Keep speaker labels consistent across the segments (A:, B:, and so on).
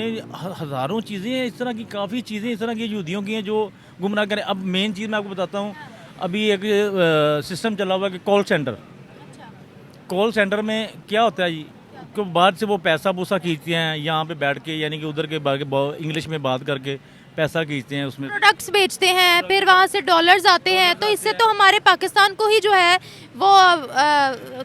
A: हज़ारों चीज़ें हैं, इस तरह की काफ़ी चीज़ें इस तरह की यहूदियों की हैं जो गुमराह करें। अब मेन चीज़ मैं आपको बताता हूँ, अभी एक सिस्टम चला हुआ है कि कॉल सेंटर में क्या होता है जी, कि बाद से वो पैसा वूसा खींचते हैं यहाँ पे बैठ के, यानी कि उधर के इंग्लिश में बात करके पैसा खींचते हैं उसमें,
B: प्रोडक्ट्स बेचते हैं, फिर वहाँ से डॉलर्स आते हैं, तो इससे तो हमारे पाकिस्तान को ही जो है वो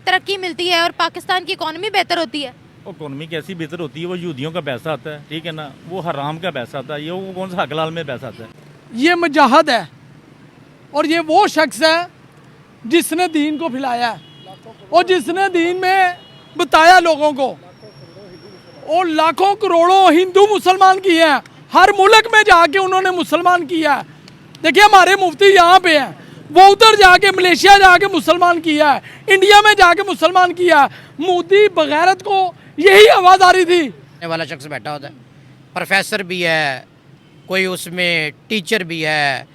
B: तरक्की मिलती है और पाकिस्तान की इकोनॉमी बेहतर होती है।
A: इकोनॉमी कैसी बेहतर होती है, वो यहूदियों का पैसा आता है, ठीक है ना, वो हराम का पैसा आता है, ये वो कौन सा हक लाल में पैसा आता है।
C: ये मुजाहिद है और ये वो शख्स है जिसने दीन को फैलाया है और जिसने दीन में बताया लोगों को, और लाखों करोड़ों हिंदू मुसलमान किए हैं, हर मुल्क में जाके उन्होंने मुसलमान किया है। देखिए हमारे मुफ्ती यहाँ पे हैं, वो उधर जाके मलेशिया जाके मुसलमान किया है, इंडिया में जाके मुसलमान किया है। मोदी बगैरत को यही आवाज़ आ रही थी।
D: वाला शख्स बैठा होता है, प्रोफेसर भी है, कोई उसमें टीचर भी है,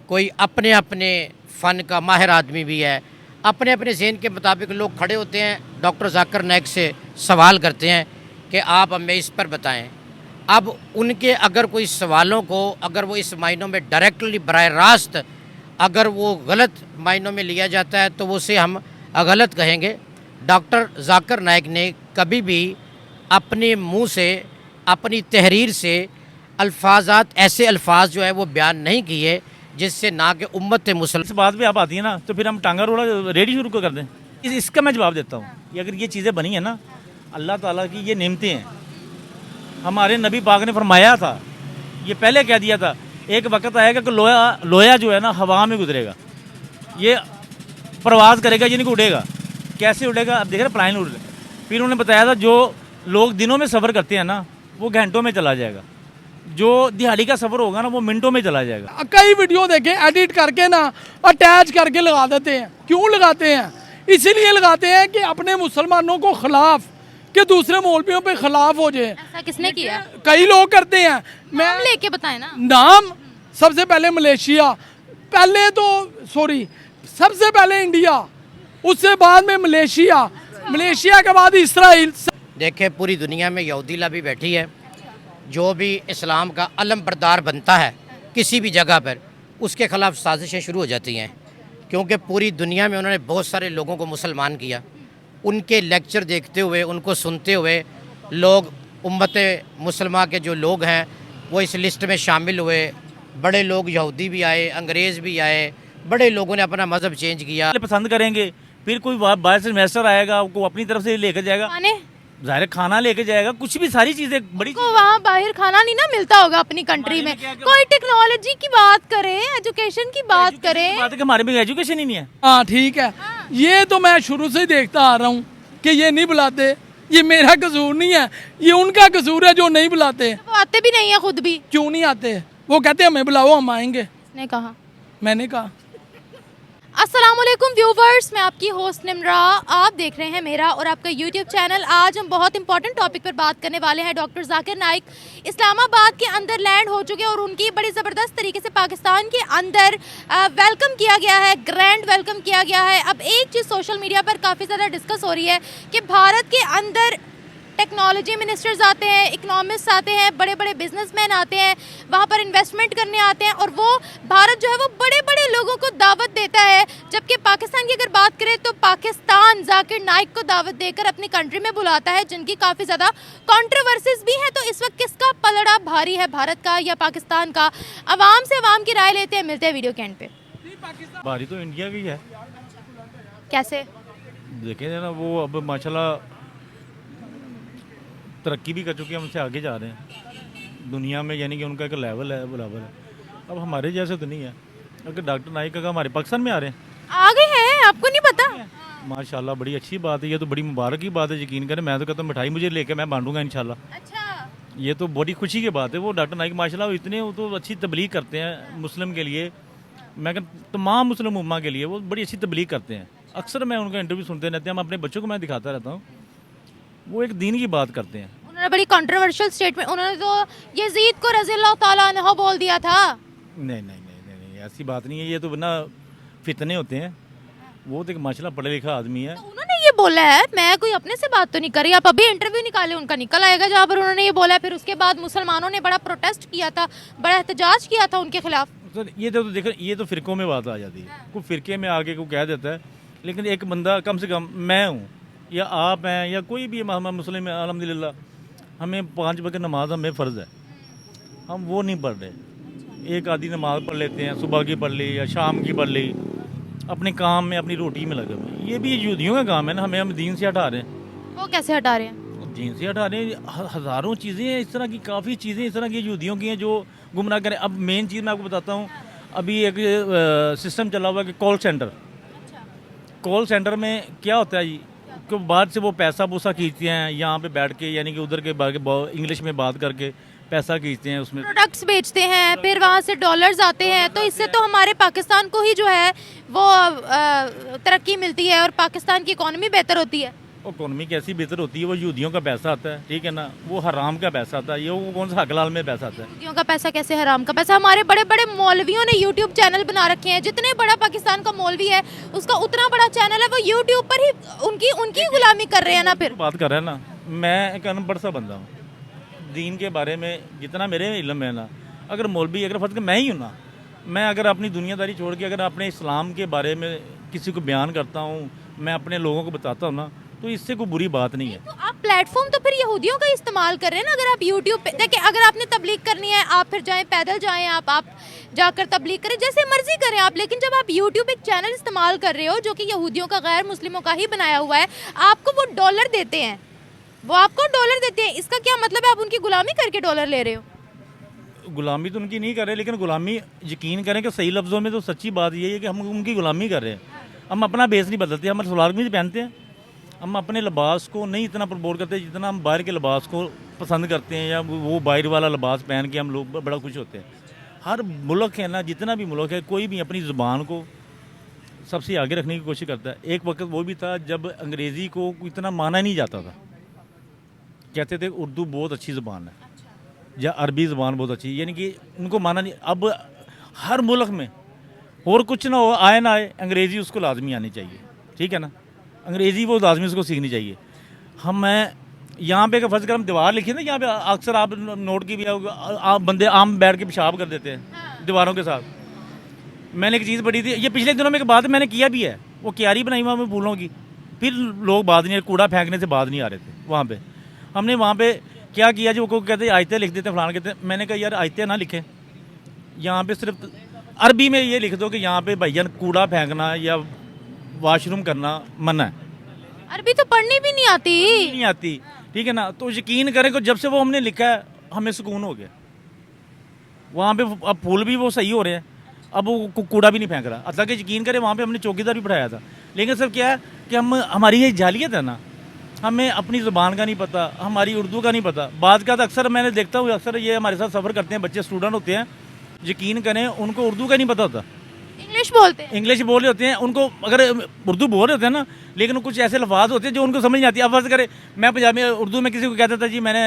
D: कोई अपने अपने फ़न का माहिर आदमी भी है, अपने अपने ज़हन के मुताबिक लोग खड़े होते हैं, डॉक्टर जाकिर नाइक से सवाल करते हैं कि आप हमें इस पर बताएं। अब उनके अगर कोई सवालों को अगर वो इस मायनों में डायरेक्टली बराह रास्त अगर वो गलत मायनों में लिया जाता है तो उसे हम गलत कहेंगे। डॉक्टर जाकिर नाइक ने कभी भी अपने मुंह से, अपनी तहरीर से ऐसे अल्फाज जो है वो बयान नहीं किए जिससे ना कि उम्मत मुसलमान।
A: इस बात पे आप आती है ना, तो फिर हम टांगा रोड़ा रेडी शुरू कर दें। इसका मैं जवाब देता हूँ, ये अगर ये चीज़ें बनी है ना, अल्लाह ताला की ये नेमतें हैं। हमारे नबी पाक ने फरमाया था, ये पहले कह दिया था, एक वक्त आएगा कि लोया जो है ना हवा में गुजरेगा, ये प्रवास करेगा, ये नहीं उड़ेगा। कैसे उड़ेगा? अब देख रहे प्लान उड़ रहे। फिर उन्होंने बताया था जो लोग दिनों में सफ़र करते हैं ना, वो घंटों में चला जाएगा, जो दिहाड़ी का सफ़र होगा ना वो मिनटों में चला जाएगा।
C: कई वीडियो देखे एडिट करके ना अटैच करके लगा देते हैं। क्यों लगाते हैं? इसीलिए लगाते हैं कि अपने मुसलमानों को खिलाफ कि दूसरे मौलवियों पे खिलाफ हो जाए।
B: ऐसा किसने किया?
C: कई लोग करते हैं। मैं
B: नाम लेके बताएं ना।
C: नाम सबसे पहले मलेशिया, पहले तो सबसे पहले इंडिया, उससे बाद में मलेशिया के बाद इसराइल।
D: देखें पूरी दुनिया में यहूदी भी बैठी है, जो भी इस्लाम का अलम बरदार बनता है किसी भी जगह पर, उसके ख़िलाफ़ साजिशें शुरू हो जाती हैं, क्योंकि पूरी दुनिया में उन्होंने बहुत सारे लोगों को मुसलमान किया। उनके लेक्चर देखते हुए, उनको सुनते हुए लोग, उम्मत मुसलमान के जो लोग हैं वो इस लिस्ट में शामिल हुए। बड़े लोग यहूदी भी आए, अंग्रेज़ भी आए, बड़े लोगों ने अपना मज़हब चेंज किया।
A: पसंद करेंगे, फिर कोई बाहर से इन्वेस्टर आएगा, वो अपनी तरफ से लेकर जाएगा, ज़ाहिर खाना लेके जाएगा, कुछ भी सारी चीज़ें बड़ी
B: को वहाँ बाहर खाना नहीं ना मिलता होगा अपनी कंट्री में। कोई टेक्नोलॉजी की बात करें, एजुकेशन की बात करें।
A: बात है कि हमारे में एजुकेशन ही नहीं है।
C: हाँ ठीक है, ये तो मैं शुरू से ही देखता आ रहा हूँ कि ये नहीं बुलाते। ये मेरा कसूर नहीं है, ये उनका कसूर है जो नहीं बुलाते।
B: वो आते भी नहीं है खुद भी।
C: क्यों नहीं आते? वो कहते हैं हमें बुलाओ, हम आएंगे।
B: किसने कहा?
C: मैंने कहा।
B: अस्सलाम वालेकुम व्यूवर्स, मैं आपकी होस्ट निम्रा, आप देख रहे हैं मेरा और आपका यूट्यूब चैनल। आज हम बहुत इंपॉर्टेंट टॉपिक पर बात करने वाले हैं। डॉक्टर जाकिर नाइक इस्लामाबाद के अंदर लैंड हो चुके हैं और उनकी बड़ी ज़बरदस्त तरीके से पाकिस्तान के अंदर वेलकम किया गया है, ग्रैंड वेलकम किया गया है। अब एक चीज़ सोशल मीडिया पर काफ़ी ज़्यादा डिस्कस हो रही है कि भारत के अंदर टेक्नोलॉजी मिनिस्टर्स आते हैं, इकोनॉमिस्ट आते हैं, बड़े बड़े बिजनेसमैन आते हैं, वहाँ पर इन्वेस्टमेंट करने आते हैं और वो भारत जो है वो बड़े बड़े लोगों को दावत देता है। जबकि पाकिस्तान की अगर बात करें तो पाकिस्तान जाकिर नाइक को दावत देकर अपनी कंट्री में बुलाता है, जिनकी काफ़ी ज़्यादा कंट्रोवर्सीज भी हैं। तो इस वक्त किसका पलड़ा भारी है, भारत का या पाकिस्तान का? अवाम से अवाम की राय लेते हैं, मिलते हैं वीडियो के एंड पे।
A: भारी तो इंडिया की है।
B: कैसे
A: देखें ना, वो अब माशाल्लाह तरक्की भी कर चुके हैं, हमसे आगे जा रहे हैं दुनिया में, यानी कि उनका एक लेवल है, बराबर है। अब हमारे जैसे तो नहीं है। अगर डॉक्टर नाइक का हमारे पाकिस्तान में आ रहे हैं,
B: आ गए हैं, आपको नहीं पता?
A: माशाल्लाह बड़ी अच्छी बात है, ये तो बड़ी मुबारक की बात है। यकीन करें, मैं तो कहता हूँ मिठाई मुझे लेके मैं बांटूंगा इंशाल्लाह।
B: अच्छा,
A: ये तो बड़ी खुशी की बात है। वो डॉक्टर नाइक माशाल्लाह इतने वो तो अच्छी तबलीग करते हैं मुस्लिम के लिए, मैं कहता तमाम मुस्लिम उम्मा के लिए वो बड़ी अच्छी तबलीग करते हैं। अक्सर मैं उनका इंटरव्यू सुनते रहते हैं, हम अपने बच्चों को मैं दिखाता रहता हूँ, वो एक दीन की बात करते हैं।
B: उन्होंने बड़ी कंट्रोवर्शियल स्टेटमेंट, उन्होंने तो यजीद को रज़ियल्लाहु ताला अन्हु बोल दिया था।
A: नहीं, ऐसी बात नहीं है। ये तो ना फितने होते हैं। वो तो एक माशाल्लाह पढ़ा लिखा आदमी है।
B: तो उन्होंने ये बोला है, मैं कोई अपने से बात तो नहीं कर रही। आप अभी इंटरव्यू निकाले उनका, निकल आएगा जहाँ पर उन्होंने ये बोला है। फिर उसके बाद मुसलमानों ने बड़ा प्रोटेस्ट किया था, बड़ा एहतजाज किया था उनके खिलाफ।
A: सर ये तो देखो, ये तो फ़िरक़ों में बात आ जाती है। कोई फ़िरके में आगे को कह देता है, लेकिन एक बंदा कम से कम, मैं हूँ या आप हैं या कोई भी हम मुस्लिम है, अल्हम्दुलिल्लाह हमें 5 वक्त नमाज हमें फ़र्ज़ है, हम वो नहीं पढ़ रहे। एक आधी नमाज पढ़ लेते हैं, सुबह की पढ़ ली या शाम की पढ़ ली, अपने काम में अपनी रोटी में लगे हुए। ये भी यहूदियों का काम है ना, हमें हम दीन से हटा रहे हैं।
B: वो कैसे हटा रहे हैं?
A: दीन से हटा रहे हैं। हज़ारों चीज़ें हैं इस तरह की, काफ़ी चीज़ें इस तरह की यहूदियों की हैं जो गुमराह करें। अब मेन चीज़ मैं आपको बताता हूँ, अभी एक सिस्टम चला हुआ है कि कॉल सेंटर। कॉल सेंटर में क्या होता है जी, कि बाद से वो पैसा वूसा खींचते हैं यहाँ पे बैठ के, यानी कि उधर के इंग्लिश में बात करके पैसा खींचते हैं उसमें।
B: प्रोडक्ट्स बेचते हैं, फिर वहाँ से डॉलर्स आते हैं, तो इससे तो हमारे पाकिस्तान को ही जो है वो तरक्की मिलती है और पाकिस्तान की इकॉनमी बेहतर होती है।
A: इकॉनमी कैसी बेहतर होती है? वो यहूदियों का पैसा आता है, ठीक है ना, वो हराम का पैसा आता है। ये वो कौन सा हकलाल में पैसा आता है?
B: यहूदियों का पैसा कैसे हराम का पैसा? हमारे बड़े बड़े मौलवियों ने यूट्यूब चैनल बना रखे हैं। जितने बड़ा पाकिस्तान का मौलवी है उसका उतना बड़ा चैनल है, वो यूट्यूब पर ही उनकी गुलामी कर रहे हैं ना। फिर
A: बात कर रहे हैं ना, मैं एक अनपढ़ सा बंदा हूँ, दीन के बारे में जितना मेरे इल्म है ना, अगर मौलवी अगर फर्ज मैं ही हूँ ना, मैं अगर अपनी दुनियादारी छोड़ के अगर अपने इस्लाम के बारे में किसी को बयान करता हूँ, मैं अपने लोगों को बताता हूँ ना, तो इससे कोई बुरी बात नहीं है।
B: तो आप प्लेटफॉर्म तो फिर यहूदियों का इस्तेमाल कर रहे हैं ना। अगर आप यूट्यूब पे देखिए, अगर आपने तबलीग करनी है आप फिर जाएं, पैदल जाएं, आप जाकर तबलीग करें, जैसे मर्जी करें आप। लेकिन जब आप यूट्यूब एक चैनल इस्तेमाल कर रहे हो जो कि यहूदियों का, गैर मुस्लिमों का ही बनाया हुआ है, आपको वो डॉलर देते हैं, वो आपको डॉलर देते हैं, इसका क्या मतलब है? आप उनकी गुलामी करके डॉलर ले रहे हो।
A: गुलामी तो उनकी नहीं कर रहे, लेकिन गुलामी यकीन करें कि सही लफ्ज़ों में तो सच्ची बात यही है कि हम उनकी गुलामी कर रहे हैं। हम अपना बेस नहीं बदलते, हम सलवार कमीज पहनते हैं, हम अपने लिबास को नहीं इतना प्रमोट करते जितना हम बाहर के लिबास को पसंद करते हैं, या वो बाहर वाला लिबास पहन के हम लोग बड़ा खुश होते हैं। हर मुल्क है ना, जितना भी मुल्क है, कोई भी अपनी ज़ुबान को सबसे आगे रखने की कोशिश करता है। एक वक्त वो भी था जब अंग्रेज़ी को इतना माना नहीं जाता था, कहते थे उर्दू बहुत अच्छी ज़ुबान है या अरबी ज़ुबान बहुत अच्छी, यानी कि उनको माना नहीं। अब हर मुल्क में और कुछ ना हो, आए ना आए, अंग्रेज़ी उसको लाजमी आनी चाहिए, ठीक है ना, अंग्रेज़ी वो लाजमी उसको सीखनी चाहिए। हम यहाँ पे फर्ज कर हम दीवार लिखी ना, यहाँ पे अक्सर आप नोट की भी आप बंदे आम बैठ के पेशाब कर देते हैं दीवारों के साथ। मैंने एक चीज़ पढ़ी थी, ये पिछले दिनों में एक बात मैंने किया भी है, वो क्यारी बनाई हुआ मैं फूलों की, फिर लोग बात नहीं, कूड़ा फेंकने से बात नहीं आ रहे थे वहाँ पर। हमने वहाँ पे क्या किया जो को कहते आयतें लिख देते फलान कहते, मैंने कहा यार आयतें ना लिखें, यहाँ पे सिर्फ अरबी में ये लिख दो कि यहाँ पे भैया कूड़ा फेंकना या वॉशरूम करना मना है।
B: अरबी तो पढ़नी भी नहीं आती,
A: ठीक है ना। तो यकीन करें कि जब से वो हमने लिखा है हमें सुकून हो गया। वहाँ पे अब फूल भी वो सही हो रहे हैं, अब वो कूड़ा भी नहीं फेंक रहा। अतः कि यकीन करें वहाँ पे हमने चौकीदार भी पढ़ाया था, लेकिन सर क्या है कि हमारी ये जालियत है ना, हमें अपनी ज़ुबान का नहीं पता, हमारी उर्दू का नहीं पता। बाद का अक्सर मैंने देखता हूँ, अक्सर ये हमारे साथ सफ़र करते हैं बच्चे, स्टूडेंट होते हैं, यकीन करें उनको उर्दू का नहीं पता होता,
B: इंग्लिश बोलते हैं,
A: इंग्लिश बोल रहे होते हैं, उनको अगर उर्दू बोल रहे होते हैं ना, लेकिन कुछ ऐसे लफ्ज़ होते हैं जो उनको समझ नहीं आती। अब फर्ज करें मैं पंजाबी उर्दू में किसी को कहता था जी मैंने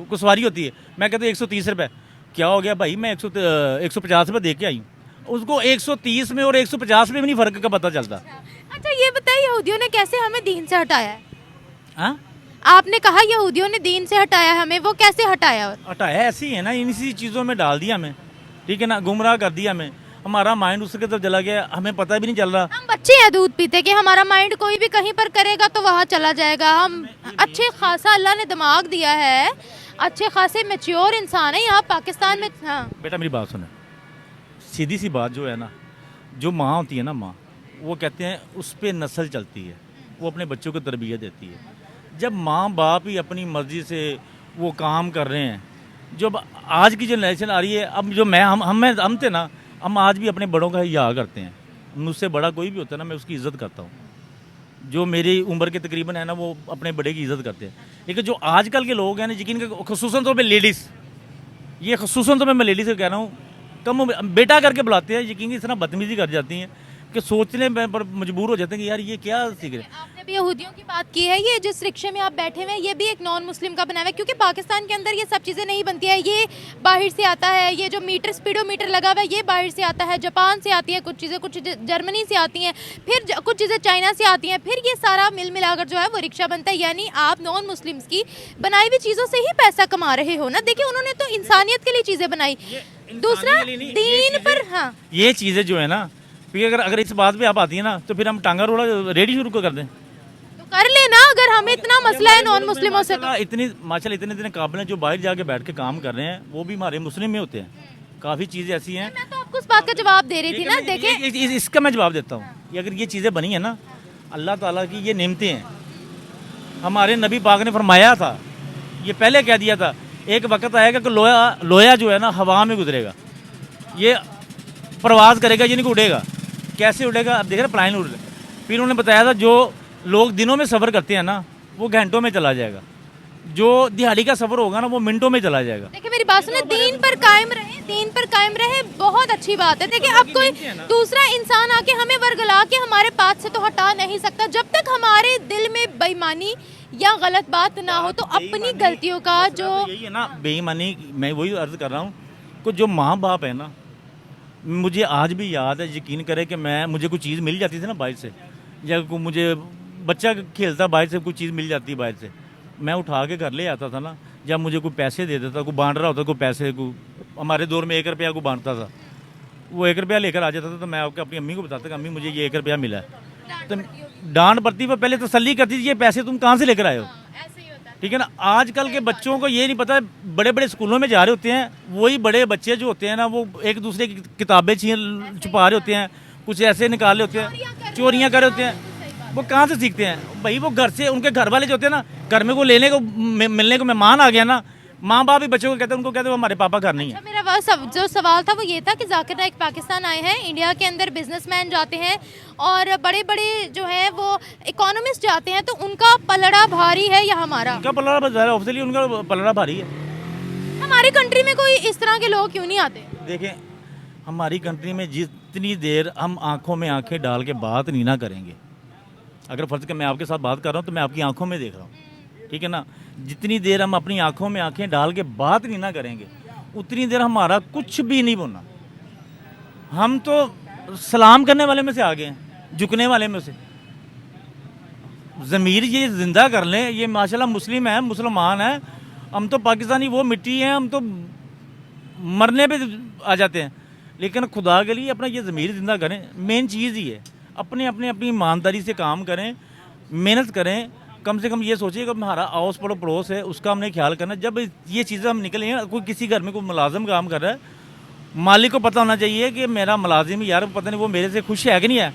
A: कुछ सवारी होती है, मैं कहता 130 रुपये, क्या हो गया भाई मैं 150 रुपये दे के आई हूँ, उसको 130 में और 150 में भी नहीं फ़र्क का पता चलता।
B: अच्छा ये बताइए, यहूदियों ने कैसे हमें दीन से हटाया है?
A: हाँ,
B: आपने कहा यहूदियों ने दीन से हटाया हमें, वो कैसे हटाया? और
A: हटाया ऐसे ही है ना, इन्हीं चीज़ों में डाल दिया हमें, ठीक है ना, गुमराह कर दिया हमें, हमारा माइंड उसके तरफ चला गया, हमें पता भी नहीं चल रहा।
B: हम बच्चे हैं दूध पीते कि हमारा माइंड कोई भी कहीं पर करेगा तो वहाँ चला जाएगा। हम अच्छे खासा अल्लाह ने दिमाग दिया है, अच्छे खासे मैच्योर इंसान है यहाँ पाकिस्तान में। हाँ
A: बेटा मेरी बात सुने, सीधी सी बात जो है ना, जो माँ होती है ना, माँ वो कहते हैं उस पर नस्ल चलती है, वो अपने बच्चों को तरबियत देती है। जब माँ बाप ही अपनी मर्ज़ी से वो काम कर रहे हैं, जब आज की जनरेशन आ रही है, अब जो हम थे ना, हम आज भी अपने बड़ों का हिया करते हैं। मुझसे बड़ा कोई भी होता है ना, मैं उसकी इज़्ज़त करता हूँ। जो मेरी उम्र के तकरीबन है ना, वो अपने बड़े की इज़्ज़त करते हैं। लेकिन जो आजकल के लोग हैं ना, यकीन कर ख़ुसूसन तौर पे लेडीज़, ये ख़ुसूसन तो मैं लेडीज़ को कह रहा हूँ, कम बेटा करके बुलाते हैं, यकीन इतना बदतमीज़ी कर जाती हैं। कि सोचने में पर मजबूर हो जाते हैं कि यार ये क्या सीख रहे हैं।
B: आपने भी यहूदियों की बात की है, ये जिस रिक्शे में आप बैठे हुए हैं ये भी एक नॉन मुस्लिम का बना हुआ है, क्योंकि पाकिस्तान के अंदर ये सब चीज़ें नहीं बनती है, ये बाहर से आता है। ये जो मीटर स्पीडोमीटर लगा हुआ है ये बाहर से आता है, जापान से आती है कुछ चीज़ें, कुछ जर्मनी से आती हैं, फिर कुछ चीज़ें चाइना से आती हैं, फिर ये सारा मिल मिलाकर जो है वो रिक्शा बनता है। यानी आप नॉन मुस्लिम्स की बनाई हुई चीज़ों से ही पैसा कमा रहे हो ना। देखिए उन्होंने तो इंसानियत के लिए चीज़ें बनाई, दूसरा दीन पर। हाँ,
A: ये चीज़ें जो है ना, फिर अगर इस बात पे आप आती है ना तो फिर हम टांगा रोड़ा रेडी शुरू कर दें।
B: तो कर लेना, अगर हमें इतना मसला है नॉन मुस्लिमों से तो।
A: इतनी माशाल्लाह इतने काबिल हैं जो बाहर जाके बैठ के काम कर रहे हैं, वो भी हमारे मुस्लिम में होते हैं। काफ़ी चीज़ें ऐसी हैं।
B: मैं तो आपको उस बात का जवाब दे रही थी ना। देखिए
A: इसका मैं जवाब देता हूँ, ये अगर ये चीज़ें बनी है ना, अल्लाह ताला की ये नेमतें हैं। हमारे नबी पाक ने फरमाया था, ये पहले कह दिया था, एक वक्त आएगा कि लोया जो है ना हवा में गुजरेगा, ये प्रवास करेगा, ये नहीं उड़ेगा। कैसे उड़ेगा? अब देख रहे प्लान उड़ रहे। फिर उन्होंने बताया था जो लोग दिनों में सफ़र करते हैं ना वो घंटों में चला जाएगा, जो दिहाड़ी का सफ़र होगा ना वो मिनटों में चला जाएगा।
B: देखिए मेरी बात सुने, दीन पर कायम रहे, दीन पर कायम रहे, बहुत अच्छी बात है। देखिए अब कोई दूसरा इंसान आके हमें वर्गला के हमारे पास से तो हटा नहीं सकता। जब तक हमारे दिल में बेईमानी या गलत बात ना हो तो अपनी गलतियों का जो
A: यही है ना बेईमानी। मैं वही अर्ज कर रहा हूँ कि जो माँ बाप है ना, मुझे आज भी याद है, यकीन करें कि मुझे कोई चीज़ मिल जाती थी ना बाहर से, या मुझे बच्चा खेलता बाहर से कोई चीज़ मिल जाती बाहर से, मैं उठा के घर ले आता था ना, जब मुझे कोई पैसे दे देता, कोई बांट रहा होता, कोई पैसे को हमारे दौर में 1 रुपया को बांटता था, वो 1 रुपया लेकर आ जाता था, तो मैं आपको अपनी अम्मी को बताता कि अम्मी मुझे ये 1 रुपया मिला है। तो डांट पड़ती, वो पहले तसल्ली करती थी ये पैसे तुम कहाँ से लेकर आए हो। ठीक है ना। आजकल के बच्चों को ये नहीं पता, बड़े बड़े स्कूलों में जा रहे होते हैं, वही बड़े बच्चे जो होते हैं ना वो एक दूसरे की किताबें छुपा रहे होते हैं, कुछ ऐसे निकाल रहे होते हैं, चोरियां कर रहे होते हैं। वो कहाँ से सीखते हैं भाई? वो घर से, उनके घर वाले जो होते हैं ना, घर में को लेने को मिलने को मेहमान आ गया ना, माँ बाप भी बच्चों को कहते हैं, उनको कहते हैं हमारे पापा घर नहीं है।
B: अच्छा, मेरा जो सवाल था वो ये था कि जाकिर नाइक पाकिस्तान आए हैं, इंडिया के अंदर बिजनेसमैन जाते हैं और बड़े बड़े जो हैं वो इकोनॉमिस्ट जाते हैं, तो उनका पलड़ा भारी है या हमारा?
A: उनका पलड़ा भारी है, ऑब्वियसली उनका पलड़ा भारी है।
B: हमारी कंट्री में कोई इस तरह के लोग क्यों नहीं आते?
A: देखें, हमारी कंट्री में जितनी देर हम आंखों में आंखें डाल के बात नहीं ना करेंगे, अगर फर्ज के मैं आपके साथ बात कर रहा हूँ तो मैं आपकी आंखों में देख रहा हूँ, ठीक है ना, जितनी देर हम अपनी आंखों में आंखें डाल के बात नहीं ना करेंगे उतनी देर हमारा कुछ भी नहीं बनना। हम तो सलाम करने वाले में से आ गए हैं, झुकने वाले में से। ज़मीर ये ज़िंदा कर लें, ये माशाल्लाह मुस्लिम है, मुसलमान है, हम तो पाकिस्तानी वो मिट्टी हैं, हम तो मरने पे आ जाते हैं। लेकिन खुदा के लिए अपना ये ज़मीर ज़िंदा करें, मेन चीज़ ही है। अपनी ईमानदारी से काम करें, मेहनत करें, कम से कम ये सोचिए कि हमारा आस पड़ोस है उसका हमने ख्याल करना। जब ये चीज़ें हम निकलें, कोई किसी घर में कोई मुलाजिम काम कर रहा है, मालिक को पता होना चाहिए कि मेरा मुलाजिम यार पता नहीं वो मेरे से खुश है कि नहीं है।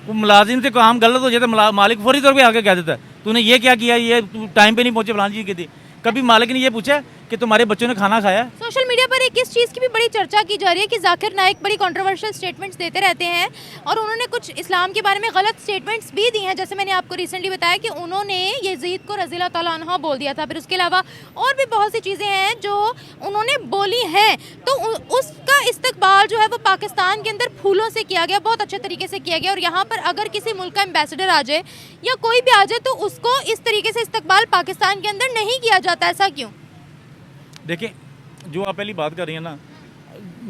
A: वो मुलाजिम से काम गलत हो जाता है, मालिक फौरी तौर पे आके कह देता है तूने ये क्या किया, ये तू टाइम पे नहीं पहुंचे फलानी चीज़ की थी। कभी मालिक ने ये पूछा कि तुम्हारे बच्चों ने खाना खाया?
B: सोशल मीडिया पर एक इस चीज़ की भी बड़ी चर्चा की जा रही है कि जाकिर नाइक बड़ी कंट्रोवर्शियल स्टेटमेंट्स देते रहते हैं और उन्होंने कुछ इस्लाम के बारे में गलत स्टेटमेंट्स भी दी हैं। जैसे मैंने आपको रिसेंटली बताया कि उन्होंने यजीद को रज़ी अल्लाह तआला अन्हु बोल दिया था। फिर उसके अलावा और भी बहुत सी चीज़ें हैं जो उन्होंने बोली हैं, तो उसका इस्तकबाल जो है वो पाकिस्तान के अंदर फूलों से किया गया, बहुत अच्छे तरीके से किया गया। और यहाँ पर अगर किसी मुल्क का एम्बेसडर आ जाए या कोई भी आ जाए तो उसको इस तरीके से इस्तकबाल पाकिस्तान के अंदर नहीं किया जाता, ऐसा क्यों?
A: देखिए, जो आप पहली बात कर रही हैं ना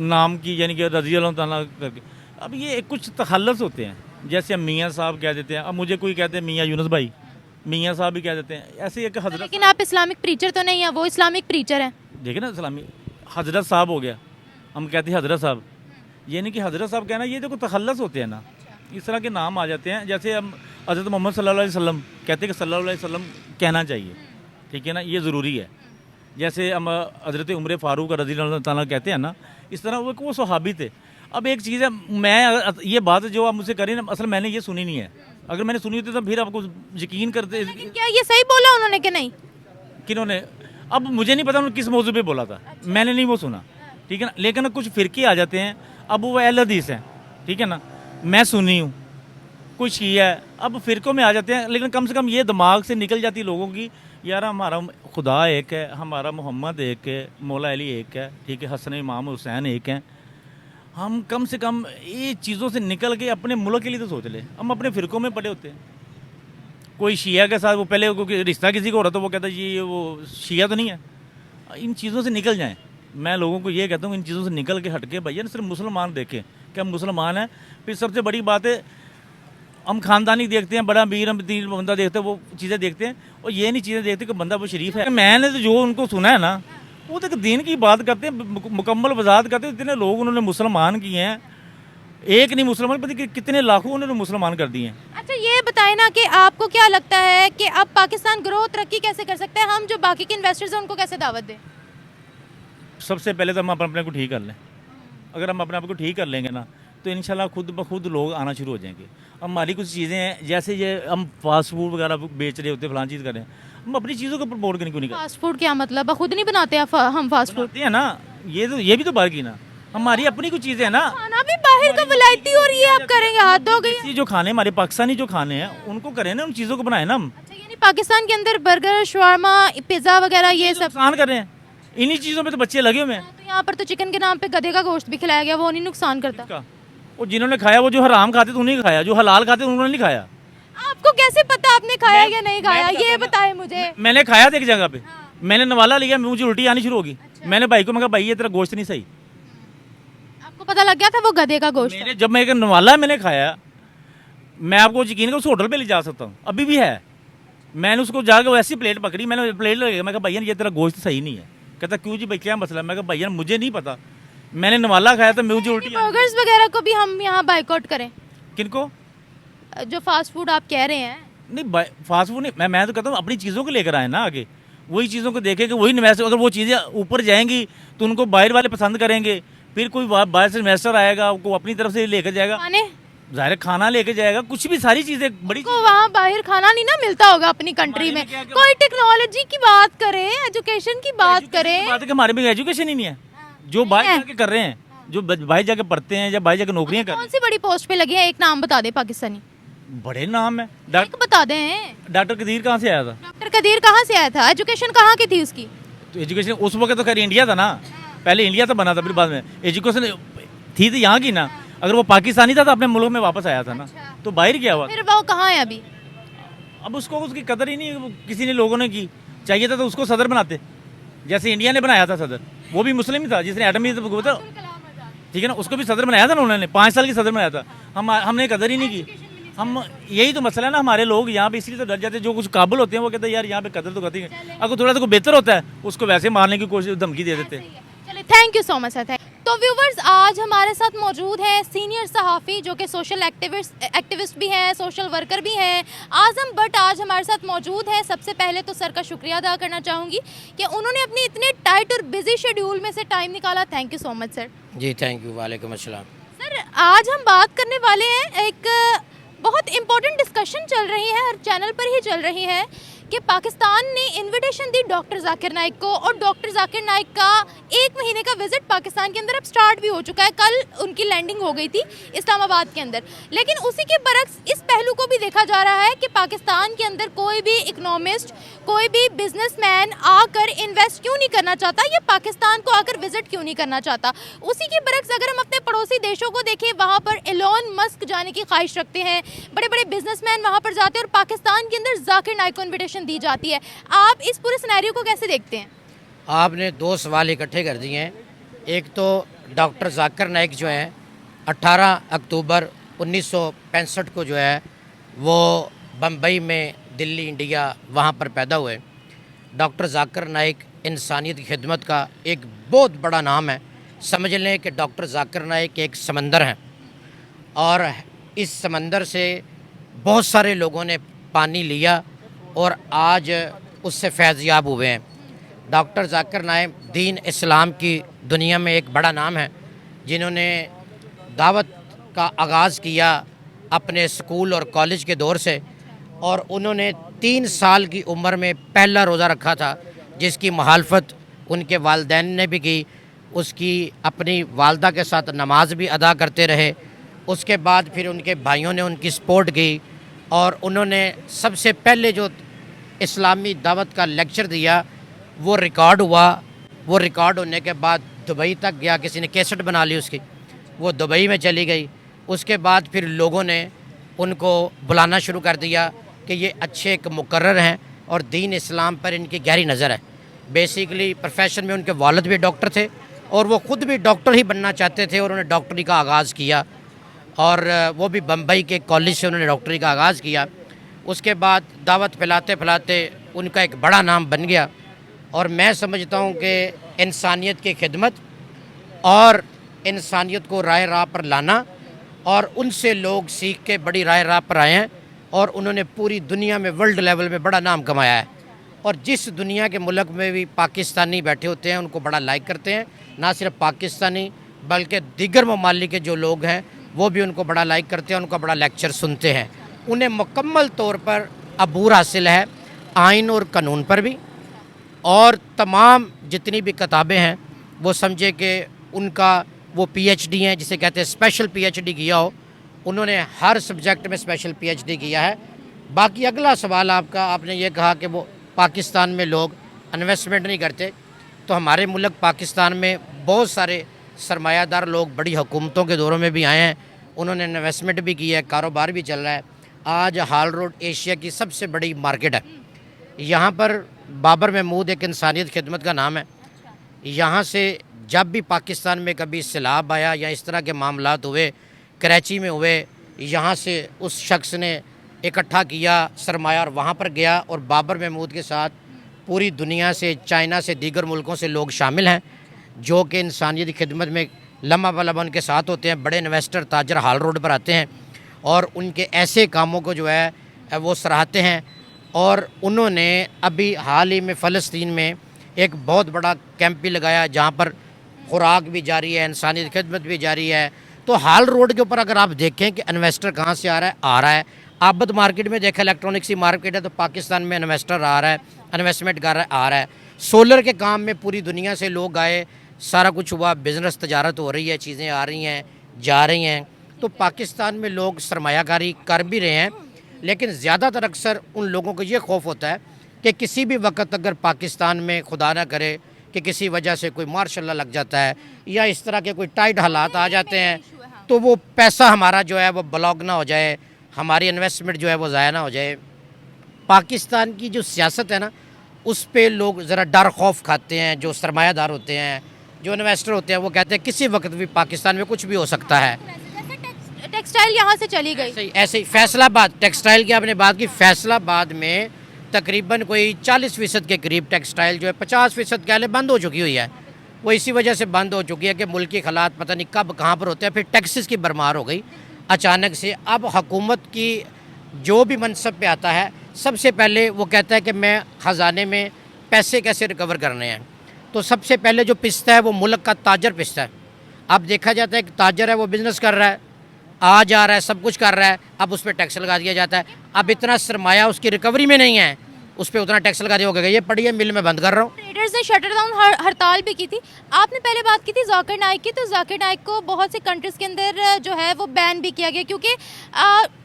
A: नाम की, यानी कि रज़ी अल्लाह तआला करके, अब ये कुछ तखल्लुस होते हैं। जैसे हम मियाँ साहब कह देते हैं, अब मुझे कोई कहते हैं मियाँ यूनुस भाई, मियाँ साहब भी कह देते हैं, ऐसे एक हजरत।
B: लेकिन आप इस्लामिक प्रीचर तो नहीं है, वो इस्लामिक प्रीचर है।
A: देखिए ना, इस्लामी हजरत साहब हो गया, हम कहते हैं हजरत साहब, ये नहीं कि हजरत साहब कहना, ये देखो तखल्लुस होते हैं ना, इस तरह के नाम आ जाते हैं। जैसे हम हजरत मोहम्मद सल्लल्लाहु अलैहि वसल्लम कहते हैं कि सल्लल्लाहु अलैहि वसल्लम कहना चाहिए, ठीक है ना, ये ज़रूरी है। जैसे हम हज़रत उमर फ़ारूक रज़ी अल्लाह तआला कहते हैं ना, इस तरह वो सहाबी थे। अब एक चीज़ है, मैं ये बात जो आप मुझसे करें ना, असल मैंने ये सुनी नहीं है, अगर मैंने सुनी होती तो फिर आपको यकीन करते।
B: क्या ये सही बोला उन्होंने कि नहीं?
A: किन्होंने? अब मुझे नहीं पता उन्होंने किस मौजू पे बोला था, मैंने नहीं वो सुना, ठीक है ना। लेकिन कुछ फ़िरके आ जाते हैं, अब वो अहले हदीस हैं, ठीक है ना, मैं सुनी हूँ, कुछ किया है, अब फ़िरकों में आ जाते हैं। लेकिन कम से कम ये दिमाग से निकल जाती लोगों की, यार हमारा खुदा एक है, हमारा मोहम्मद एक है, मौला अली एक है, ठीक है, हसन इमाम हुसैन एक है, हम कम से कम ये चीज़ों से निकल के अपने मुल्क के लिए तो सोच ले। हम अपने फ़िरक़ों में पड़े होते हैं। कोई शिया के साथ वो पहले कोई रिश्ता किसी को हो रहा तो वो कहता है जी वो शिया तो नहीं है। इन चीज़ों से निकल जाएं। मैं लोगों को ये कहता हूँ इन चीज़ों से निकल के हट के भैया सिर्फ मुसलमान देखें कि हम मुसलमान हैं। फिर सबसे बड़ी बात है हम ख़ानदानी देखते हैं, बड़ा अमीर अमीर बंदा देखते हैं, वो चीज़ें देखते हैं और ये नहीं चीज़ें देखते कि बंदा वो शरीफ है। मैंने तो जो उनको सुना है ना वो तो दीन की बात करते हैं, मुकम्मल वजाहत करते हैं। इतने लोग उन्होंने मुसलमान किए हैं, एक नहीं मुसलमान पता कितने लाखों उन्होंने मुसलमान कर दिए हैं।
B: अच्छा ये बताएं ना कि आपको क्या लगता है कि अब पाकिस्तान ग्रोथ तरक्की कैसे कर सकता है, हम जो बाकी के इन्वेस्टर्स हैं उनको कैसे दावत दें?
A: सबसे पहले तो हम अपने को ठीक कर लें। अगर हम अपने आप को ठीक कर लेंगे ना तो इंशाल्लाह खुद ब खुद लोग आना शुरू हो जाएंगे। हमारी कुछ चीज़ें हैं जैसे ये हम फास्ट फूड वगैरह बेच रहे होते हैं, फलां चीज़ करें, हम अपनी चीज़ों को प्रमोट करने क्यों नहीं करते?
B: फास्ट फूड क्या मतलब, खुद नहीं बनाते हम फास्ट फूड?
A: बनाते हैं ना, ये भी तो बाहर की ना हमारी अपनी कुछ चीज़ें हैं ना।
B: खाना भी बाहर का विलायती और ये आप करेंगे, हाथ धो गई।
A: ये जो खाने हमारे पाकिस्तानी जो खाने हैं उनको करें ना, उन चीज़ों को बनाए ना हम।
B: अच्छा यानी पाकिस्तान के अंदर बर्गर, शवारमा, पिज़्ज़ा वगैरह ये सब
A: नुकसान कर रहे हैं, इन्हीं चीज़ों में तो बच्चे लगे हुए हैं।
B: तो यहाँ पर तो चिकन के नाम पे गधे का गोश्त भी खिलाया गया, वो नहीं नुकसान करता?
A: का और जिन्होंने खाया वो जो हराम खाते थे उन्होंने खाया, जो हलाल खाते थे उन्होंने नहीं खाया।
B: आपको कैसे पता आपने खाया या नहीं खाया, ये बताएं मुझे।
A: मैंने खाया था एक जगह पे, मैंने नवाला लिया, मुझे उल्टी आनी शुरू होगी। मैंने भाई को मैं कहा भाई ये तेरा गोश्त नहीं सही।
B: आपको पता लग गया था वो गधे का गोश्त?
A: मेरे जब मैं एक नवाला मैंने खाया, मैं आपको यकीन करो उस होटल पे ले जा सकता हूँ, अभी भी है। मैंने उसको जाकर वैसी प्लेट पकड़ी, मैंने प्लेट लगा, मैं कहा भैया ये तेरा गोश्त सही नहीं है। कहता क्यों जी भाई क्या मसला? मैं कहा भैया मुझे नहीं पता, मैंने नवाला खाया था, मुझे उल्टी।
B: बर्गर्स वगैरह को भी हम यहाँ बाइकआउट करें?
A: किनको?
B: जो फास्ट फूड आप कह रहे हैं।
A: नहीं फास्ट फूड नहीं, मैं तो कहता हूँ अपनी चीज़ों को लेकर आए ना आगे, वही चीज़ों को देखें कि वही इन्वेस्ट। अगर वो चीज़ें ऊपर जाएंगी तो उनको बाहर वाले पसंद करेंगे, फिर कोई बाहर से इन्वेस्टर आएगा वो अपनी तरफ से लेकर जाएगा,
B: खाने
A: ज़ाहिर खाना लेके जाएगा, कुछ भी सारी चीज़ें बड़ी
B: को वहाँ बाहर खाना नहीं ना मिलता होगा अपनी कंट्री में। कोई टेक्नोलॉजी की बात करें, एजुकेशन की बात करें।
A: बात है कि हमारे में एजुकेशन ही नहीं है, जो बाहर जाके कर रहे हैं, जो बाहर जाके पढ़ते हैं या बाहर जाके नौकरियां कर रहे
B: कौन सी बड़ी पोस्ट पे लगे हैं, एक नाम बता दे पाकिस्तानी।
A: हैं, बड़े नाम है।
B: एक बता दें।
A: डॉक्टर कदीर कहाँ से आया था?
B: डॉक्टर कदीर कहाँ से आया था? एजुकेशन कहाँ की थी उसकी?
A: तो एजुकेशन उस वक्त तो खैर इंडिया था ना, पहले इंडिया तो बना था, फिर बाद में एजुकेशन थी तो यहाँ की ना। अगर वो पाकिस्तानी था तो अपने मुल्क में वापस आया था ना, तो बाहर गया हुआ।
B: फिर वो कहाँ है अभी?
A: अब उसको उसकी कदर ही नहीं किसी ने लोगों ने की। चाहिए था तो उसको सदर बनाते, जैसे इंडिया ने बनाया था सदर, वो भी मुस्लिम ही था जिसने एटमी था, ठीक है ना, उसको भी सदर बनाया था ना उन्होंने, 5 साल की सदर बनाया था। हमने कदर ही नहीं की। हम यही तो मसला है ना, हमारे लोग यहाँ पे इसलिए तो डर जाते हैं, जो कुछ काबुल होते हैं वो कहते हैं यार यहाँ पे कदर तो करती है, अगर थोड़ा सा कोई बेहतर होता है उसको वैसे मारने की कोशिश धमकी दे देते हैं।
B: चलिए thank you so much sir. तो व्यूवर्स आज हमारे साथ मौजूद है सीनियर सहाफ़ी जो कि सोशल एक्टिविस्ट भी हैं, सोशल वर्कर भी हैं, आज़म भट्ट आज हमारे साथ मौजूद है। सबसे पहले तो सर का शुक्रिया अदा करना चाहूँगी कि उन्होंने अपनी इतने टाइट और बिजी शेड्यूल में से टाइम निकाला। Thank you so much sir.
D: जी थैंक यू, वालेकुम अस्सलाम।
B: सर आज हम बात करने वाले हैं, एक बहुत इम्पोर्टेंट डिस्कशन चल रही है, हर चैनल पर ही चल रही है कि पाकिस्तान ने इनविटेशन दी डॉक्टर जाकिर नाइक को और डॉक्टर जाकिर नाइक का 1 महीने का विजिट पाकिस्तान के अंदर अब स्टार्ट भी हो चुका है। कल उनकी लैंडिंग हो गई थी इस्लामाबाद के अंदर, लेकिन उसी के बरक्स इस पहलू को भी देखा जा रहा है कि पाकिस्तान के अंदर कोई भी इकोनॉमिस्ट, कोई भी बिजनेसमैन आकर इन्वेस्ट क्यों नहीं करना चाहता, ये पाकिस्तान को आकर विजिट क्यों नहीं करना चाहता। उसी के बरक्स अगर हम अपने पड़ोसी देशों को देखें, वहाँ पर एलोन मस्क जाने की ख्वाहिश रखते हैं, बड़े बड़े बिजनेसमैन वहाँ पर जाते हैं और पाकिस्तान के अंदर जाकिर नाइक को इन्विटेशन दी जाती है। आप इस पूरे सिनेरियो को कैसे देखते हैं?
D: आपने 2 सवाल इकट्ठे कर दिए हैं। एक तो डॉक्टर जाकिर नाइक जो है 18 अक्टूबर 1965 को जो है वो बम्बई में, दिल्ली इंडिया वहाँ पर पैदा हुए। डॉक्टर जाकिर नाइक इंसानियत की खिदमत का एक बहुत बड़ा नाम है। समझ लें कि डॉक्टर जाकिर नाइक एक समंदर हैं और इस समंदर से बहुत सारे लोगों ने पानी लिया और आज उससे फैज़याब हुए हैं। डॉक्टर जाकिर नाइक दीन इस्लाम की दुनिया में एक बड़ा नाम है, जिन्होंने दावत का आगाज़ किया अपने स्कूल और कॉलेज के दौर से, और उन्होंने 3 साल की उम्र में पहला रोज़ा रखा था, जिसकी मुखालफत उनके वालिदैन ने भी की। उसकी अपनी वालदा के साथ नमाज भी अदा करते रहे। उसके बाद फिर उनके भाइयों ने उनकी सपोर्ट की और उन्होंने सबसे पहले जो इस्लामी दावत का लेक्चर दिया वो रिकॉर्ड हुआ। वो रिकॉर्ड होने के बाद दुबई तक गया, किसी ने कैसेट बना ली उसकी। वो दुबई में चली गई। उसके बाद फिर लोगों ने उनको बुलाना शुरू कर दिया कि ये अच्छे एक मुकर्रर हैं और दीन इस्लाम पर इनकी गहरी नज़र है। बेसिकली प्रोफेशन में उनके वालिद भी डॉक्टर थे और वो ख़ुद भी डॉक्टर ही बनना चाहते थे और उन्होंने डॉक्टरी का आगाज़ किया और वो भी बम्बई के कॉलेज से उन्होंने डॉक्टरी का आगाज़ किया। उसके बाद दावत फैलाते फैलाते उनका एक बड़ा नाम बन गया और मैं समझता हूँ कि इंसानियत की खिदमत और इंसानियत को राह राह पर लाना और उनसे लोग सीख के बड़ी राह राह पर आए हैं और उन्होंने पूरी दुनिया में वर्ल्ड लेवल में बड़ा नाम कमाया है। और जिस दुनिया के मुल्क में भी पाकिस्तानी बैठे होते हैं उनको बड़ा लाइक करते हैं, ना सिर्फ पाकिस्तानी बल्कि दीगर ममालिक के जो लोग हैं वो भी उनको बड़ा लाइक करते हैं, उनका बड़ा लेक्चर सुनते हैं। उन्हें मुकम्मल तौर पर अबूर हासिल है आइन और कानून पर भी, और तमाम जितनी भी किताबें हैं वो समझे कि उनका वो पीएचडी हैं, जिसे कहते हैं स्पेशल पीएचडी किया हो। उन्होंने हर सब्जेक्ट में स्पेशल पीएचडी किया है। बाकी अगला सवाल आपका, आपने ये कहा कि वो पाकिस्तान में लोग इन्वेस्टमेंट नहीं करते, तो हमारे मुल्क पाकिस्तान में बहुत सारे सरमायादार लोग बड़ी हुकूमतों के दौरों में भी आए हैं, उन्होंने इन्वेस्टमेंट भी की है, कारोबार भी चल रहा है। आज हाल रोड एशिया की सबसे बड़ी मार्केट है। यहाँ पर बाबर महमूद एक इंसानियत खिदमत का नाम है। यहाँ से जब भी पाकिस्तान में कभी सैलाब आया या इस तरह के मामलात हुए, कराची में हुए, यहाँ से उस शख्स ने इकट्ठा किया सरमाया और वहाँ पर गया, और बाबर महमूद के साथ पूरी दुनिया से, चाइना से, दीगर मुल्कों से लोग शामिल हैं जो कि इंसानियत की खिदमत में लम्हा बलबा उनके साथ होते हैं। बड़े इन्वेस्टर ताजर हाल रोड पर आते हैं और उनके ऐसे कामों को जो है वो सराहते हैं। और उन्होंने अभी हाल ही में फ़लस्तीन में एक बहुत बड़ा कैंप भी लगाया जहाँ पर खुराक भी जारी है, इंसानियत की खिदमत भी जारी है। तो हाल रोड के ऊपर अगर आप देखें कि इन्वेस्टर कहाँ से आ रहा है, आबद मार्केट में देखें, इलेक्ट्रॉनिक्स की मार्केट है, तो पाकिस्तान में इन्वेस्टर आ रहा है, इन्वेस्टमेंट कर रहा है, आ रहा है। सोलर के काम में पूरी दुनिया से लोग आए, सारा कुछ हुआ, बिज़नेस तजारत हो रही है, चीज़ें आ रही हैं, जा रही हैं। तो पाकिस्तान में लोग सरमायाकारी कर भी रहे हैं, लेकिन ज़्यादातर अक्सर उन लोगों को ये खौफ होता है कि किसी भी वक्त अगर पाकिस्तान में खुदा ना करे कि किसी वजह से कोई मार्शल लग जाता है या इस तरह के कोई टाइट हालात आ जाते हैं, तो वो पैसा हमारा जो है वो ब्लॉक ना हो जाए, हमारी इन्वेस्टमेंट जो है वो ज़ाया ना हो जाए। पाकिस्तान की जो सियासत है ना, उस पे लोग ज़रा डर खौफ खाते हैं। जो सरमायादार होते हैं, जो इन्वेस्टर होते हैं, वो कहते हैं किसी वक्त भी पाकिस्तान में कुछ भी हो सकता है।
B: टेक्सटाइल यहाँ से चली गई।
D: ऐसे ही फैसलाबाद, टेक्सटाइल की आपने बात की, फैसलाबाद में तकरीबन कोई 40% के करीब टेक्सटाइल जो है, 50% पहले बंद हो चुकी हुई है। वो इसी वजह से बंद हो चुकी है कि मुल्क के हालात पता नहीं कब कहाँ पर होते हैं। फिर टैक्सेस की भरमार हो गई अचानक से। अब हुकूमत की जो भी मनसब पे आता है, सबसे पहले वो कहता है कि मैं ख़जाने में पैसे कैसे रिकवर करने हैं। तो सबसे पहले जो पिसता है वो मुल्क का ताजर पिसता है। अब देखा जाता है कि ताजर है वो बिज़नेस कर रहा है, आ जा रहा है, सब कुछ कर रहा है, अब उस पर टैक्स लगा दिया जाता है। अब इतना सरमाया उसकी रिकवरी में नहीं है, उस पर उतना टैक्स लगा दिया होगा, ये पड़ी है मिल में बंद कर रहा हूँ।
B: ट्रेडर्स ने शटर डाउन हड़ताल भी की थी। आपने पहले बात की थी जाकिर नाइक की, तो जाकिर नाइक को बहुत से कंट्रीज़ के अंदर जो है वो बैन भी किया गया, क्योंकि